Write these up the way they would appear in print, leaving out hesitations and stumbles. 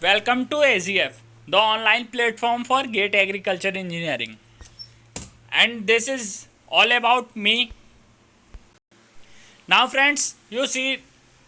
Welcome to AZF, the online platform for GATE Agriculture Engineering. And this is all about me. Now, friends, you see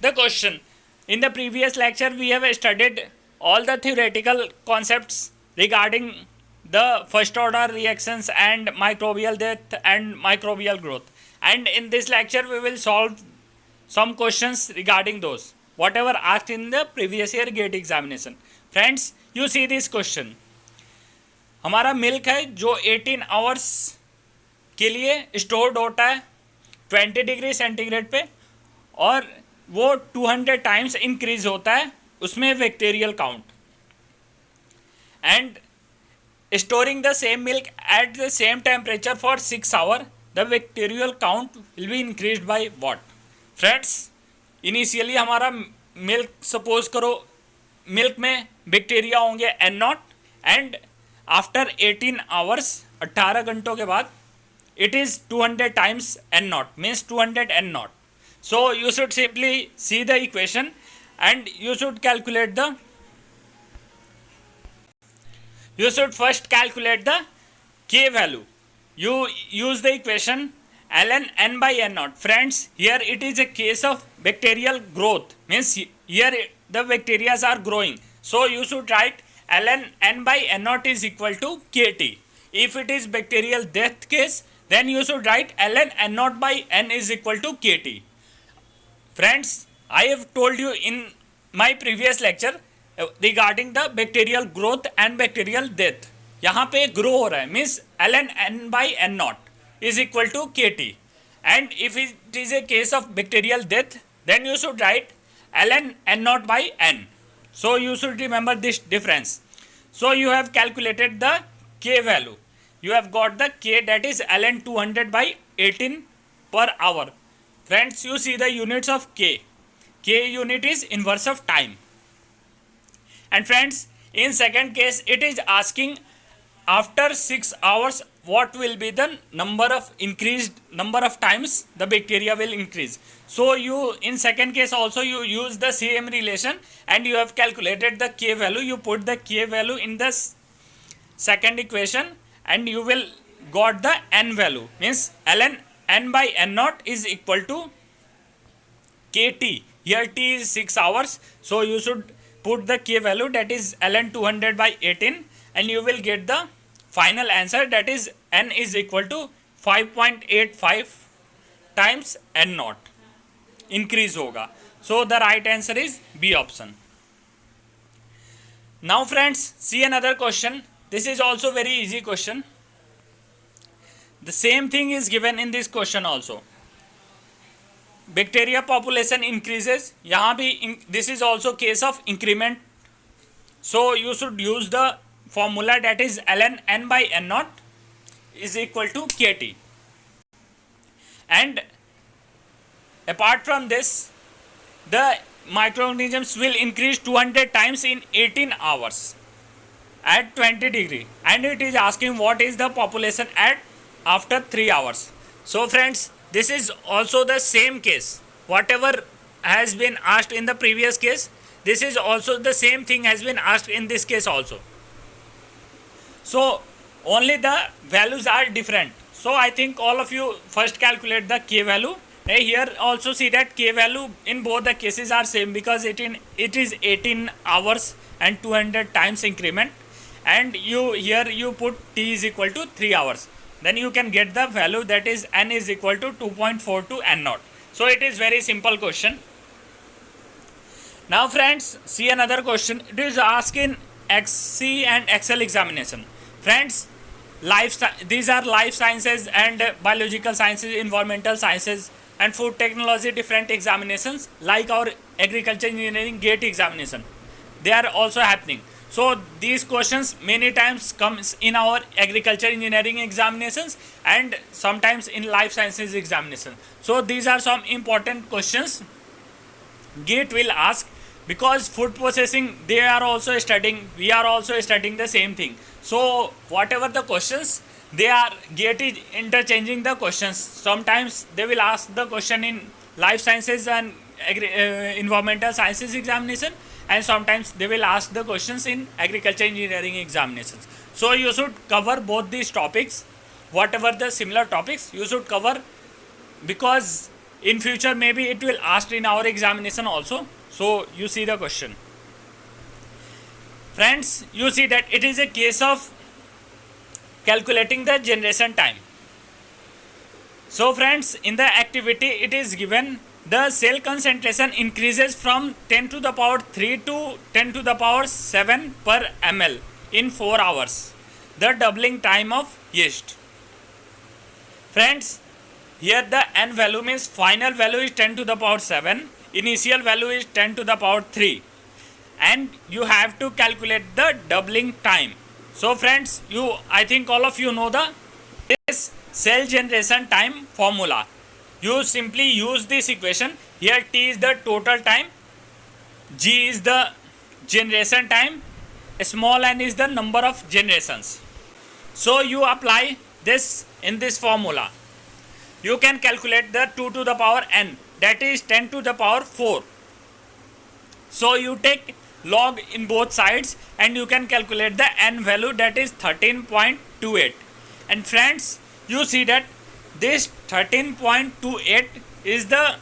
the question. In the previous lecture, we have studied all the theoretical concepts regarding the first order reactions and microbial death and microbial growth. And in this lecture, we will solve some questions regarding those, whatever asked in the previous year GATE examination. Friends, you see this question. हमारा milk है जो 18 hours के लिए stored होता है 20 degree centigrade पे, और वो 200 टाइम्स इंक्रीज होता है उसमें bacterial count, and storing the same milk at the same temperature for 6 hours, the bacterial count will be increased by what? Friends, initially हमारा मिल्क, सपोज करो मिल्क में बैक्टीरिया होंगे n naught, and after 18 hours 18 घंटों के बाद it is 200 times n naught, means 200 n naught. So you should simply see the equation and you should first calculate the K value. You use the equation ln n by n naught. Friends, here it is a case of bacterial growth, means here the bacteria are growing. So you should write ln n by n naught is equal to Kt. If it is bacterial death case, then you should write ln n naught by n is equal to Kt. Friends, I have told you in my previous lecture regarding the bacterial growth and bacterial death. यहाँ पे grow हो रहा है, means ln n by n naught is equal to Kt, and if it is a case of bacterial death then you should write ln n naught by n. So you should remember this difference. So you have calculated the K value. You have got the K, that is ln 200 by 18 per hour. Friends, you see the units of K. K unit is inverse of time. And friends, in second case it is asking after 6 hours what will be the increased number of times the bacteria will increase. So you in second case also you use the same relation and you have calculated the K value. You put the K value in the second equation and you will got the n value, means ln n by n naught is equal to Kt. Here T is 6 hours, so you should put the K value, that is ln 200 by 18, and you will get the final answer, that is n is equal to 5.85 times n naught increase होगा. So the right answer is B option. Now friends, see another question. This is also very easy question. The same thing is given in this question also. Bacteria population increases. यहाँ भी this is also case of increment. So you should use the formula, that is ln n by n naught is equal to Kt. And apart from this, the microorganisms will increase 200 times in 18 hours at 20 degree, and it is asking what is the population at after 3 hours. So friends, this is also the same case. Whatever has been asked in the previous case, this is also the same thing has been asked in this case also. So only the values are different. So I think all of you first calculate the K value. Here also see that K value in both the cases are same, because it is 18 hours and 200 times increment, and here you put T is equal to 3 hours. Then you can get the value, that is n is equal to 2.42 n naught. So it is very simple question. Now friends, see another question. It is asked in XC and XL examination. Friends, these are life sciences and biological sciences, environmental sciences and food technology different examinations, like our agriculture engineering GATE examination. They are also happening. So these questions many times comes in our agriculture engineering examinations and sometimes in life sciences examination. So these are some important questions GATE will ask, because food processing they are also studying, we are also studying the same thing. So whatever the questions, they are GATE is interchanging the questions. Sometimes they will ask the question in life sciences and environmental sciences examination, and sometimes they will ask the questions in agriculture engineering examinations. So you should cover both these topics, whatever the similar topics you should cover, because in future maybe it will ask in our examination also. So you see the question. Friends, you see that it is a case of calculating the generation time. So friends, in the activity it is given the cell concentration increases from 10 to the power 3 to 10 to the power 7 per ml in 4 hours, the doubling time of yeast. Friends, here the n value means final value is 10 to the power 7, initial value is 10 to the power 3, and you have to calculate the doubling time. So friends, I think all of you know this cell generation time formula. You simply use this equation. Here T is the total time, G is the generation time, small n is the number of generations. So you apply this in this formula. You can calculate the 2 to the power n, that is 10 to the power 4. So you take log in both sides and you can calculate the n value, that is 13.28. And friends, you see that this 13.28 is the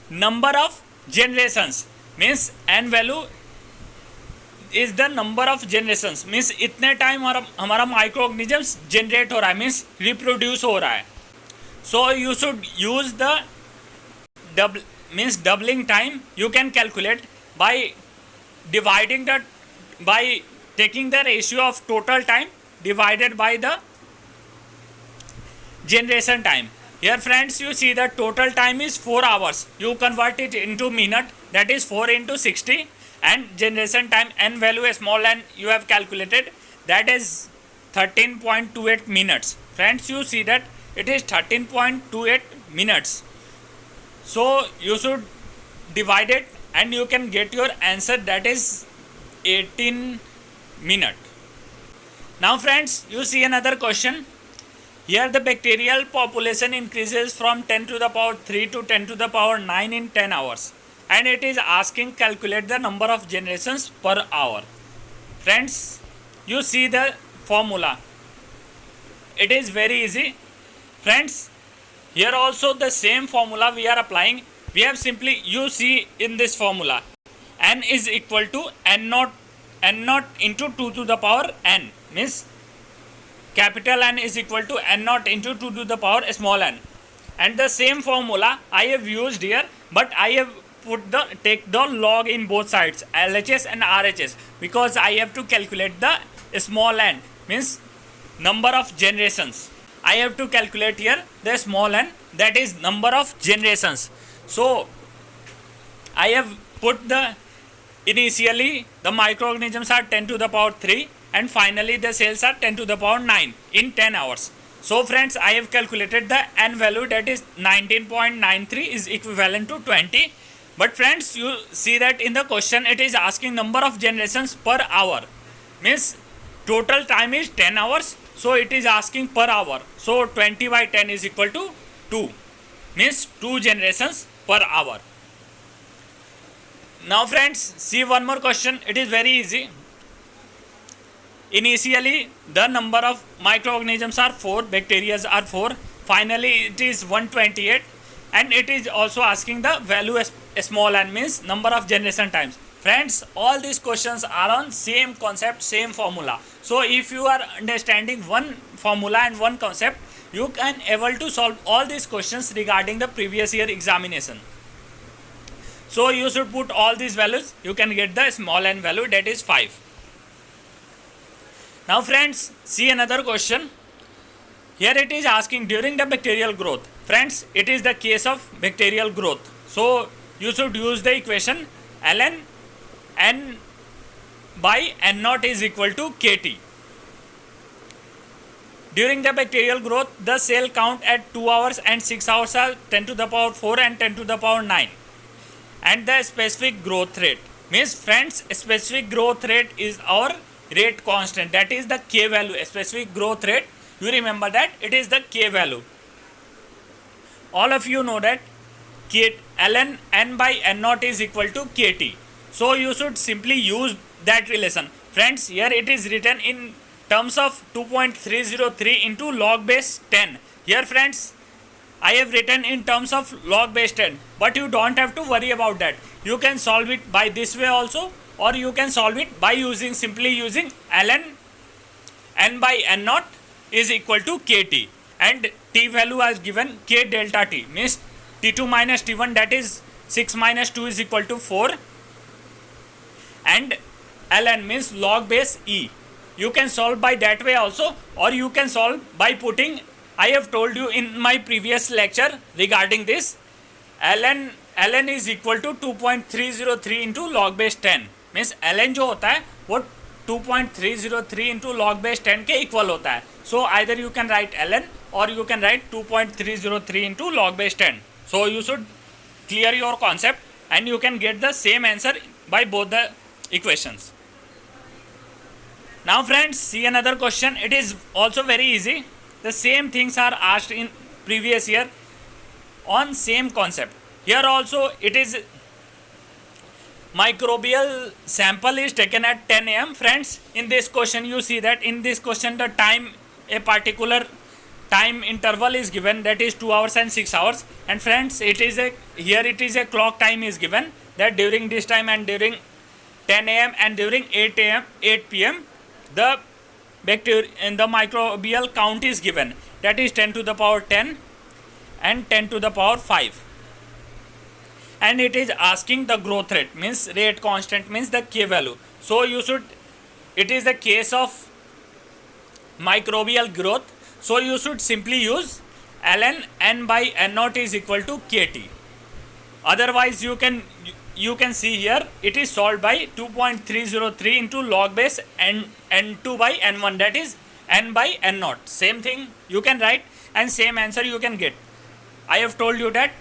number of generations, means n value is the number of generations, means इतने time हमारा micro organisms generate हो रहा है, means reproduce हो रहा है. सो you should use the doubling time. You can calculate by taking the ratio of total time divided by the generation time. Here friends, you see the total time is 4 hours. You convert it into minute, that is 4 into 60, and generation time n value small n you have calculated, that is 13.28 minutes. Friends, you see that it is 13.28 minutes. So you should divide it and you can get your answer, that is 18 minutes. Now friends, you see another question. Here the bacterial population increases from 10 to the power 3 to 10 to the power 9 in 10 hours. And it is asking calculate the number of generations per hour. Friends, you see the formula. It is very easy. Friends, here also the same formula we are applying. We have simply, you see in this formula, n is equal to n naught into 2 to the power n, means capital N is equal to n naught into 2 to the power small n. And the same formula I have used here, but I have take the log in both sides, LHS and RHS, because I have to calculate the small n, means number of generations. I have to calculate here the small n, that is number of generations. So I have put initially the microorganisms are 10 to the power 3 and finally the cells are 10 to the power 9 in 10 hours. So friends, I have calculated the n value, that is 19.93 is equivalent to 20. But friends, you see that in the question it is asking number of generations per hour, means total time is 10 hours, so it is asking per hour. So 20 by 10 is equal to 2, means 2 generations per hour. Now friends, see one more question. It is very easy. Initially the number of microorganisms are 4, bacteria are 4, finally it is 128, and it is also asking the value small n, means number of generation times. Friends, all these questions are on same concept, same formula. So if you are understanding one formula and one concept, you can able to solve all these questions regarding the previous year examination. So you should put all these values, you can get the small n value, that is 5. Now friends, see another question. Here it is asking during the bacterial growth. Friends, it is the case of bacterial growth. So you should use the equation ln n by n naught is equal to kt. During the bacterial growth, the cell count at 2 hours and 6 hours are 10 to the power 4 and 10 to the power 9. And the specific growth rate, means friends, specific growth rate is our rate constant, that is the k value. Specific growth rate, you remember that it is the k value. All of you know that ln n by n naught is equal to kt. So you should simply use that relation. Friends, here it is written in terms of 2.303 into log base 10. Here friends, I have written in terms of log base 10, but you don't have to worry about that. You can solve it by this way also, or you can solve it by simply using ln n by n naught is equal to kt, and t value as given k delta t, means t2 minus t1, that is 6 minus 2 is equal to 4, and ln means log base e. You can solve by that way also, or you can solve by putting, I have told you in my previous lecture regarding this, ln is equal to 2.303 into log base 10, means ln जो होता है वो 2.303 into log base 10 के equal होता है. So either you can write ln or you can write 2.303 into log base 10. So you should clear your concept and you can get the same answer by both the equations. Now friends, see another question. It is also very easy. The same things are asked in previous year on same concept. Here also it is microbial sample is taken at 10 am. Friends, in this question you see that in this question the time, a particular time interval is given, that is 2 hours and 6 hours, and friends it is a clock time is given, that during this time and during 10 am and during 8 pm the bacteria in the microbial count is given, that is 10 to the power 10 and 10 to the power 5, and it is asking the growth rate, means rate constant, means the k value. So you should, it is the case of microbial growth, so you should simply use ln n by n naught is equal to kt. Otherwise you can see here it is solved by 2.303 into log base n2 by n1, that is n by n naught. Same thing you can write and same answer you can get. I have told you that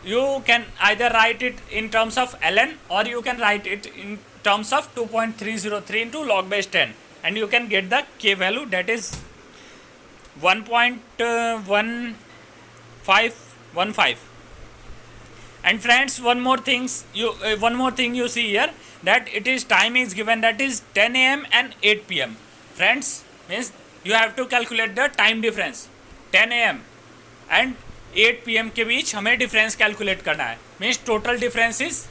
you can either write it in terms of ln or you can write it in terms of 2.303 into log base 10, and you can get the k value, that is 1.1515. And friends, one more thing you see here, that it is time is given, that is 10 am and 8 pm. Friends, means you have to calculate the time difference. 10 am and 8 pm के बीच हमें difference calculate करना है. Means total difference is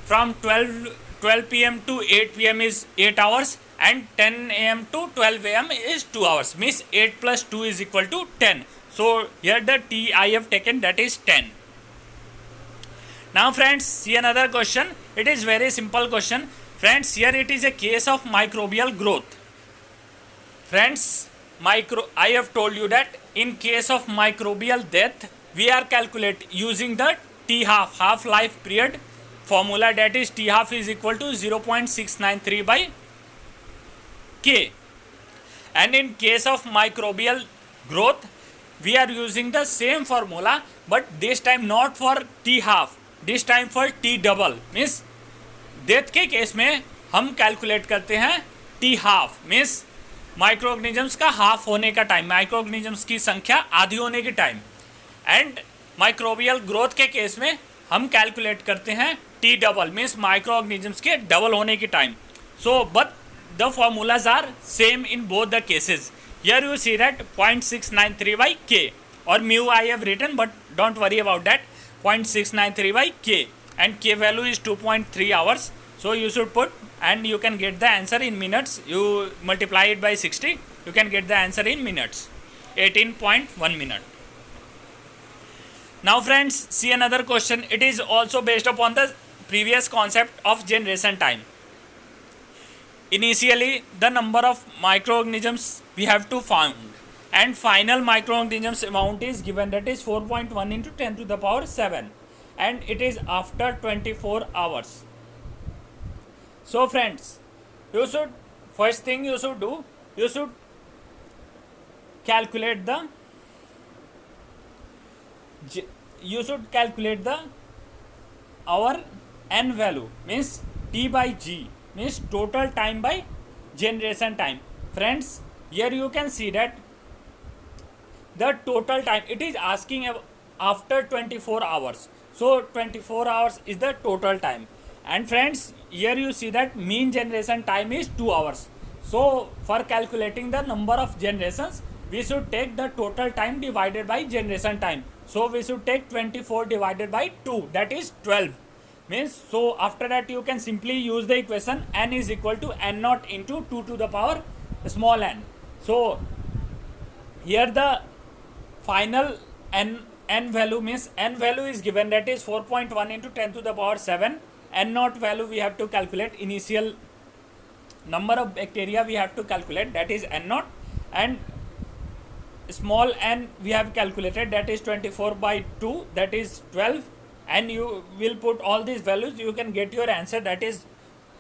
from 12 pm to 8 pm is 8 hours and 10 am to 12 am is 2 hours. Means 8 plus 2 is equal to 10. So here the t I have taken, that is 10. Now friends, see another question. It is very simple question. Friends, here it is a case of microbial growth. Friends, I have told you that in case of microbial death, we are calculate using the t half life period formula, that is t half is equal to 0.693 by k. And in case of microbial growth, we are using the same formula, but this time not for t half, this time for t double. Means death के case में हम calculate करते हैं t half, means micro organisms का half होने का time, micro organisms की संख्या आधी होने के टाइम. एंड माइक्रोबियल ग्रोथ के केस में हम कैलकुलेट करते हैं T double, means micro organisms के डबल होने की time. So but the formulas are same in both the cases. Here you see that 0.693 by k, or mu I have written, but don't worry about that. 0.693 by k, and k value is 2.3 hours. So you should put, and you can get the answer in minutes. You multiply it by 60, you can get the answer in minutes, 18.1 minute. Now friends, see another question. It is also based upon the previous concept of generation time. Initially the number of microorganisms we have to found, and final microorganisms amount is given, that is 4.1 into 10 to the power 7, and it is after 24 hours. So friends, you should, first thing you should do, you should calculate the our n value, means t by g, means total time by generation time. Friends, here you can see that the total time, it is asking after 24 hours. So 24 hours is the total time. And friends, here you see that mean generation time is 2 hours. So for calculating the number of generations, we should take the total time divided by generation time. So we should take 24 divided by 2, that is 12. Means, so after that you can simply use the equation n is equal to n naught into 2 to the power small n. So here the final n value, means n value is given, that is 4.1 into 10 to the power 7. N naught value we have to calculate, initial number of bacteria we have to calculate, that is n naught, and small n we have calculated, that is 24 by 2, that is 12, and you will put all these values, you can get your answer, that is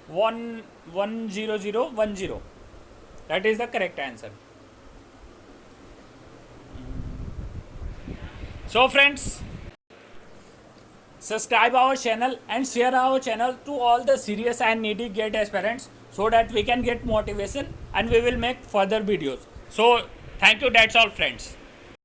10010. That is the correct answer. So friends, subscribe our channel and share our channel to all the serious and needy GATE aspirants, so that we can get motivation and we will make further videos. So thank you, that's all friends.